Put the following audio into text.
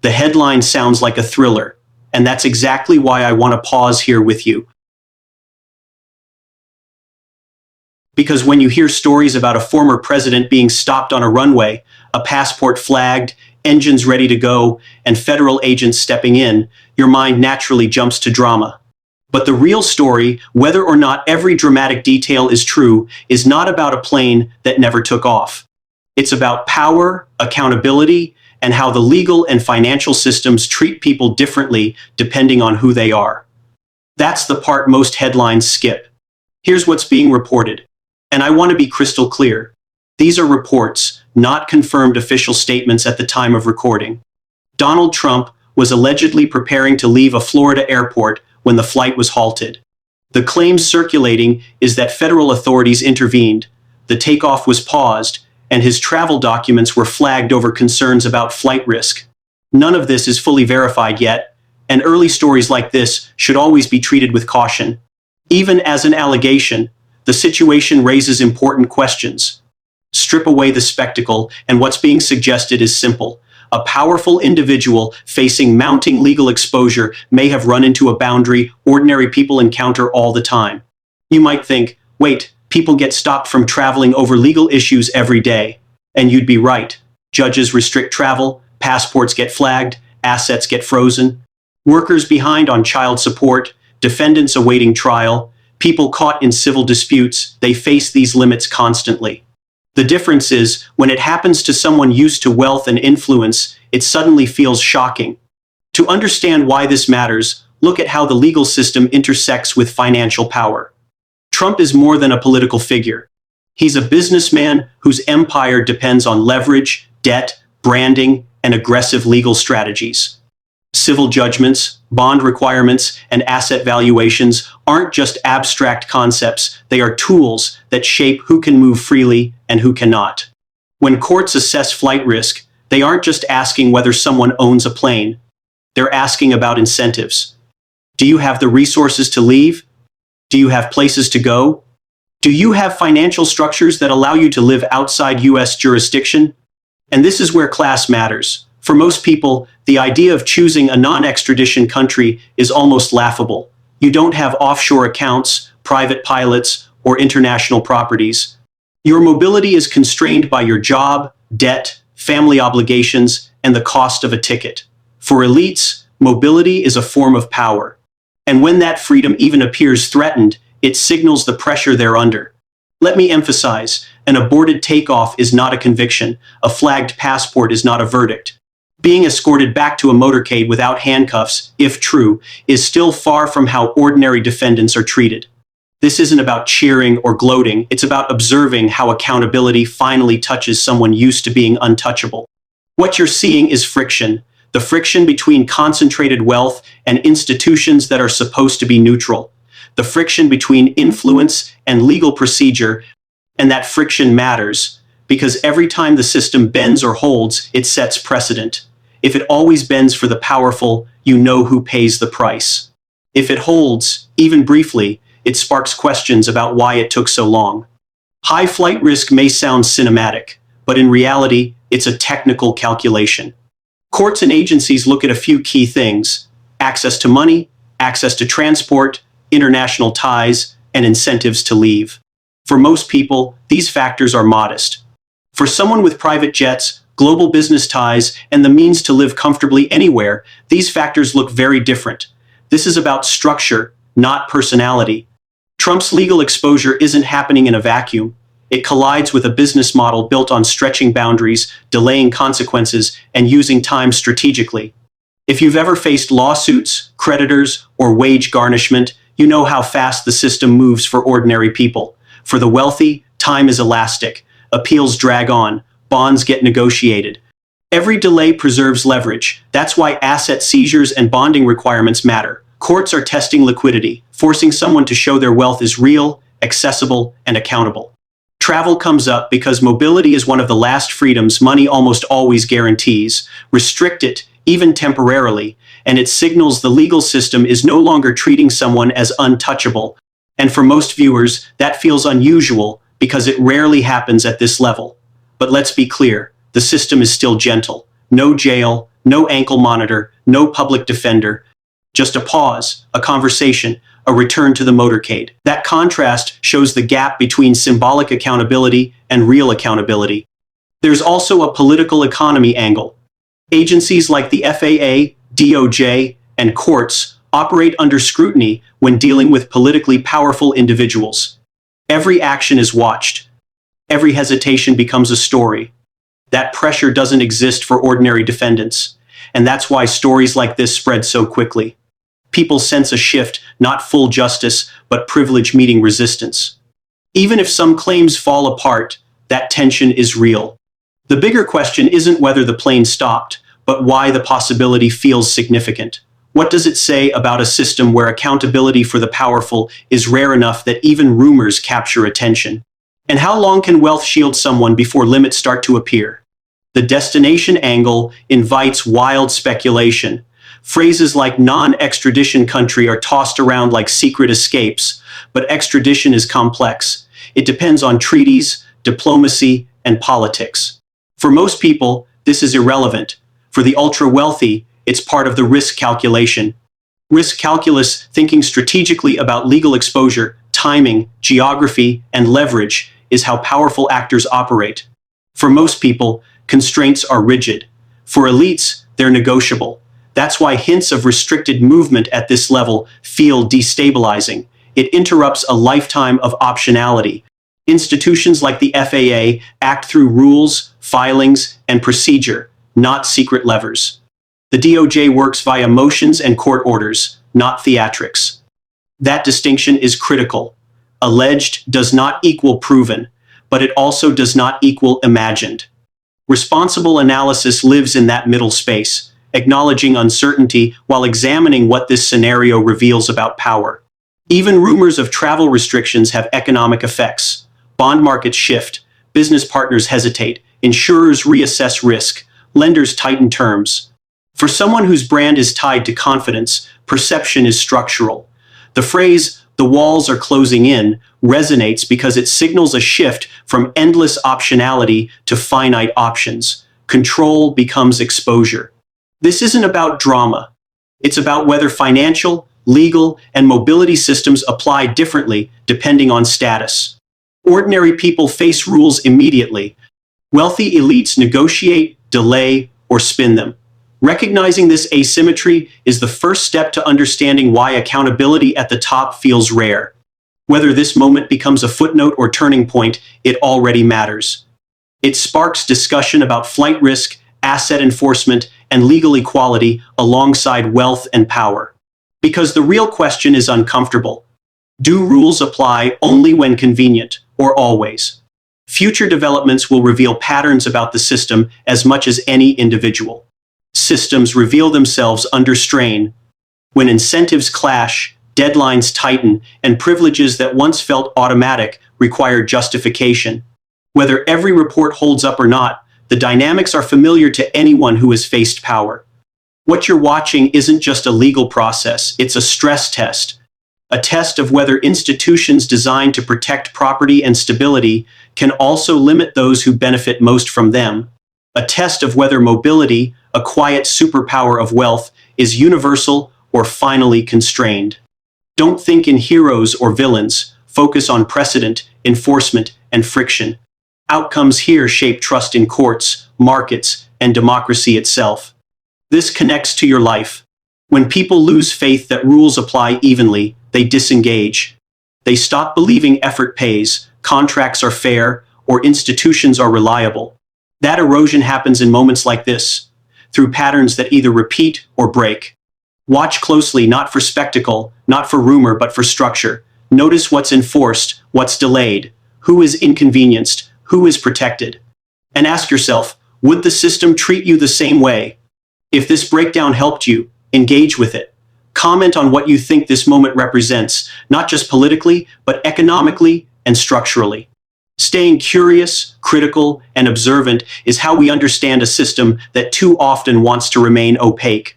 The headline sounds like a thriller, and that's exactly why I want to pause here with you. Because when you hear stories about a former president being stopped on a runway, a passport flagged, engines ready to go, and federal agents stepping in, your mind naturally jumps to drama. But the real story, whether or not every dramatic detail is true, is not about a plane that never took off. It's about power, accountability, and how the legal and financial systems treat people differently depending on who they are. That's the part most headlines skip. Here's what's being reported. And I want to be crystal clear. These are reports, not confirmed official statements at the time of recording. Donald Trump was allegedly preparing to leave a Florida airport when the flight was halted. The claim circulating is that federal authorities intervened, the takeoff was paused, and his travel documents were flagged over concerns about flight risk. None of this is fully verified yet, and early stories like this should always be treated with caution. Even as an allegation, the situation raises important questions. Strip away the spectacle, and what's being suggested is simple. A powerful individual facing mounting legal exposure may have run into a boundary ordinary people encounter all the time. You might think, wait, people get stopped from traveling over legal issues every day. And you'd be right. Judges restrict travel, passports get flagged, assets get frozen. Workers behind on child support, defendants awaiting trial, people caught in civil disputes, they face these limits constantly. The difference is, when it happens to someone used to wealth and influence, it suddenly feels shocking. To understand why this matters, look at how the legal system intersects with financial power. Trump is more than a political figure. He's a businessman whose empire depends on leverage, debt, branding, and aggressive legal strategies. Civil judgments, bond requirements, and asset valuations aren't just abstract concepts, they are tools that shape who can move freely and who cannot. When courts assess flight risk, they aren't just asking whether someone owns a plane. They're asking about incentives. Do you have the resources to leave? Do you have places to go? Do you have financial structures that allow you to live outside U.S. jurisdiction? And this is where class matters. For most people, the idea of choosing a non-extradition country is almost laughable. You don't have offshore accounts, private pilots, or international properties. Your mobility is constrained by your job, debt, family obligations, and the cost of a ticket. For elites, mobility is a form of power. And when that freedom even appears threatened, it signals the pressure they're under. Let me emphasize, an aborted takeoff is not a conviction, a flagged passport is not a verdict. Being escorted back to a motorcade without handcuffs, if true, is still far from how ordinary defendants are treated. This isn't about cheering or gloating, it's about observing how accountability finally touches someone used to being untouchable. What you're seeing is friction, the friction between concentrated wealth and institutions that are supposed to be neutral, the friction between influence and legal procedure, and that friction matters, because every time the system bends or holds, it sets precedent. If it always bends for the powerful, you know who pays the price. If it holds, even briefly, it sparks questions about why it took so long. High flight risk may sound cinematic, but in reality, it's a technical calculation. Courts and agencies look at a few key things: access to money, access to transport, international ties, and incentives to leave. For most people, these factors are modest. For someone with private jets, global business ties, and the means to live comfortably anywhere, these factors look very different. This is about structure, not personality. Trump's legal exposure isn't happening in a vacuum. It collides with a business model built on stretching boundaries, delaying consequences, and using time strategically. If you've ever faced lawsuits, creditors, or wage garnishment, you know how fast the system moves for ordinary people. For the wealthy, time is elastic. Appeals drag on. Bonds get negotiated. Every delay preserves leverage. That's why asset seizures and bonding requirements matter. Courts are testing liquidity, forcing someone to show their wealth is real, accessible, and accountable. Travel comes up because mobility is one of the last freedoms money almost always guarantees. Restrict it, even temporarily, and it signals the legal system is no longer treating someone as untouchable. And for most viewers, that feels unusual because it rarely happens at this level. But let's be clear, the system is still gentle. No jail, no ankle monitor, no public defender. Just a pause, a conversation, a return to the motorcade. That contrast shows the gap between symbolic accountability and real accountability. There's also a political economy angle. Agencies like the FAA, DOJ, and courts operate under scrutiny when dealing with politically powerful individuals. Every action is watched. Every hesitation becomes a story. That pressure doesn't exist for ordinary defendants, and that's why stories like this spread so quickly. People sense a shift, not full justice, but privilege meeting resistance. Even if some claims fall apart, that tension is real. The bigger question isn't whether the plane stopped, but why the possibility feels significant. What does it say about a system where accountability for the powerful is rare enough that even rumors capture attention? And how long can wealth shield someone before limits start to appear? The destination angle invites wild speculation. Phrases like non-extradition country are tossed around like secret escapes, but extradition is complex. It depends on treaties, diplomacy, and politics. For most people, this is irrelevant. For the ultra-wealthy, it's part of the risk calculation. Risk calculus, thinking strategically about legal exposure, timing, geography, and leverage, is how powerful actors operate. For most people, constraints are rigid. For elites, they're negotiable. That's why hints of restricted movement at this level feel destabilizing. It interrupts a lifetime of optionality. Institutions like the FAA act through rules, filings, and procedure, not secret levers. The DOJ works via motions and court orders, not theatrics. That distinction is critical. Alleged does not equal proven, but it also does not equal imagined. Responsible analysis lives in that middle space, acknowledging uncertainty while examining what this scenario reveals about power. Even rumors of travel restrictions have economic effects. Bond markets shift, business partners hesitate, insurers reassess risk, lenders tighten terms. For someone whose brand is tied to confidence, perception is structural. The phrase, "the walls are closing in," resonates because it signals a shift from endless optionality to finite options. Control becomes exposure. This isn't about drama. It's about whether financial, legal, and mobility systems apply differently depending on status. Ordinary people face rules immediately. Wealthy elites negotiate, delay, or spin them. Recognizing this asymmetry is the first step to understanding why accountability at the top feels rare. Whether this moment becomes a footnote or turning point, it already matters. It sparks discussion about flight risk, asset enforcement, and legal equality alongside wealth and power. Because the real question is uncomfortable. Do rules apply only when convenient, or always? Future developments will reveal patterns about the system as much as any individual. Systems reveal themselves under strain. When incentives clash, deadlines tighten, and privileges that once felt automatic require justification. Whether every report holds up or not, the dynamics are familiar to anyone who has faced power. What you're watching isn't just a legal process, it's a stress test. A test of whether institutions designed to protect property and stability can also limit those who benefit most from them. A test of whether mobility, a quiet superpower of wealth, is universal or finally constrained. Don't think in heroes or villains, focus on precedent, enforcement, and friction. Outcomes here shape trust in courts, markets, and democracy itself. This connects to your life. When people lose faith that rules apply evenly, they disengage. They stop believing effort pays, contracts are fair, or institutions are reliable. That erosion happens in moments like this, through patterns that either repeat or break. Watch closely, not for spectacle, not for rumor, but for structure. Notice what's enforced, what's delayed, who is inconvenienced, who is protected. And ask yourself, would the system treat you the same way? If this breakdown helped you, engage with it. Comment on what you think this moment represents, not just politically, but economically and structurally. Staying curious, critical, and observant is how we understand a system that too often wants to remain opaque.